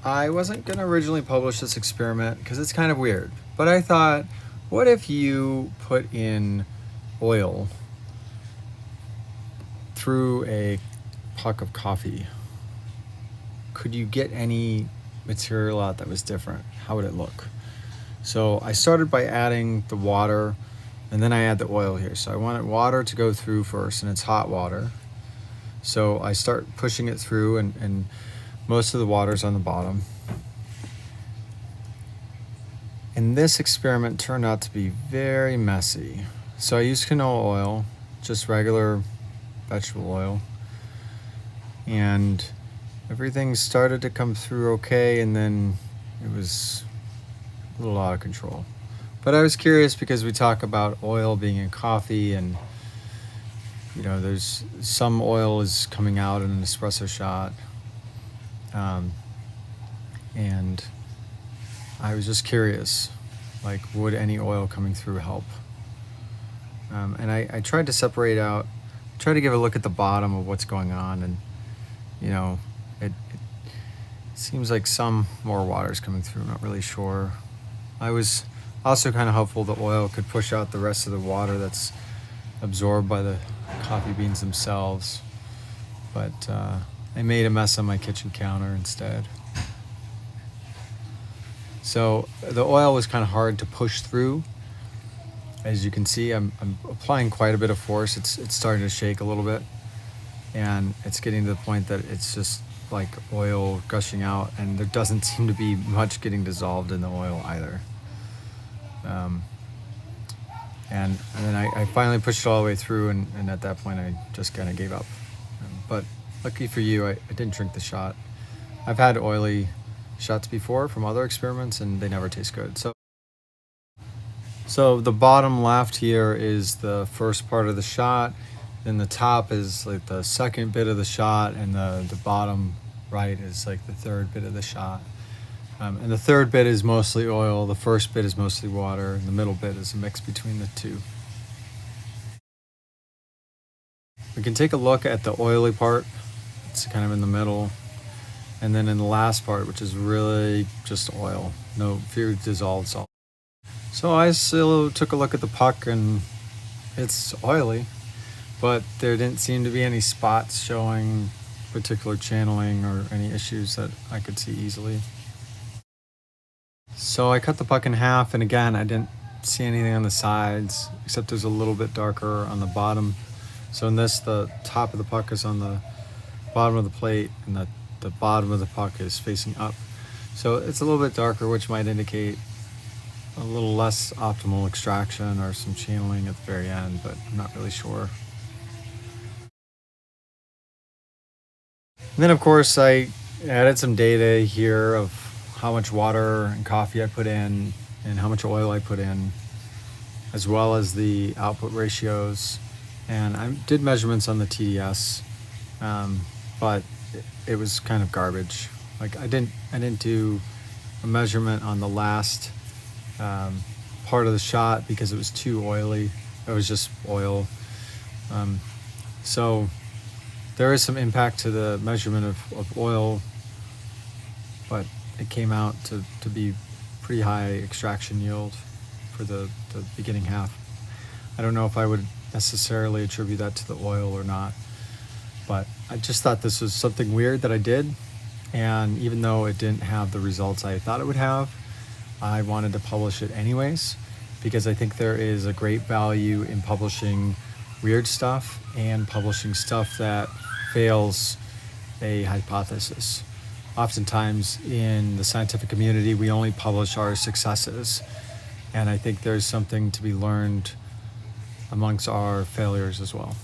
I wasn't going to originally publish this experiment because it's kind of weird, but I thought, what if you put in oil through a puck of coffee? Could you get any material out that was different? How would it look? So I started by adding the water, and then I add the oil here. So I wanted water to go through first, and it's hot water. So I start pushing it through, and most of the water's on the bottom. And this experiment turned out to be very messy. So I used canola oil, just regular vegetable oil, and everything started to come through okay, and then it was a little out of control. But I was curious because we talk about oil being in coffee, and there's some oil is coming out in an espresso shot. And I was just curious, like, would any oil coming through help? And I tried to separate out, try to give a look at the bottom of what's going on, and it seems like some more water is coming through. I'm not really sure. I was also kind of hopeful the oil could push out the rest of the water that's absorbed by the coffee beans themselves, but I made a mess on my kitchen counter instead. So the oil was kind of hard to push through. As you can see, I'm applying quite a bit of force. It's starting to shake a little bit, and it's getting to the point that it's just like oil gushing out, and there doesn't seem to be much getting dissolved in the oil either. And then I finally pushed it all the way through, and at that point I just kind of gave up. But lucky for you, I didn't drink the shot. I've had oily shots before from other experiments, and they never taste good. So the bottom left here is the first part of the shot, then the top is like the second bit of the shot, and the bottom right is like the third bit of the shot. And the third bit is mostly oil, the first bit is mostly water, and the middle bit is a mix between the two. We can take a look at the oily part. It's kind of in the middle. And then in the last part, which is really just oil, no few dissolved salt. So I still took a look at the puck, and it's oily, but there didn't seem to be any spots showing particular channeling or any issues that I could see easily. So I cut the puck in half, and again, I didn't see anything on the sides, except there's a little bit darker on the bottom. So in this, the top of the puck is on the bottom of the plate, and the bottom of the puck is facing up. So it's a little bit darker, which might indicate a little less optimal extraction or some channeling at the very end, but I'm not really sure. And then of course I added some data here of how much water and coffee I put in and how much oil I put in, as well as the output ratios. And I did measurements on the TDS, but it was kind of garbage. Like I didn't do a measurement on the last part of the shot because it was too oily. It was just oil. So there is some impact to the measurement of oil, but it came out to be pretty high extraction yield for the beginning half. I don't know if I would necessarily attribute that to the oil or not, but I just thought this was something weird that I did, and even though it didn't have the results I thought it would have, I wanted to publish it anyways, because I think there is a great value in publishing weird stuff and publishing stuff that fails a hypothesis. Oftentimes in the scientific community, we only publish our successes, and I think there's something to be learned amongst our failures as well.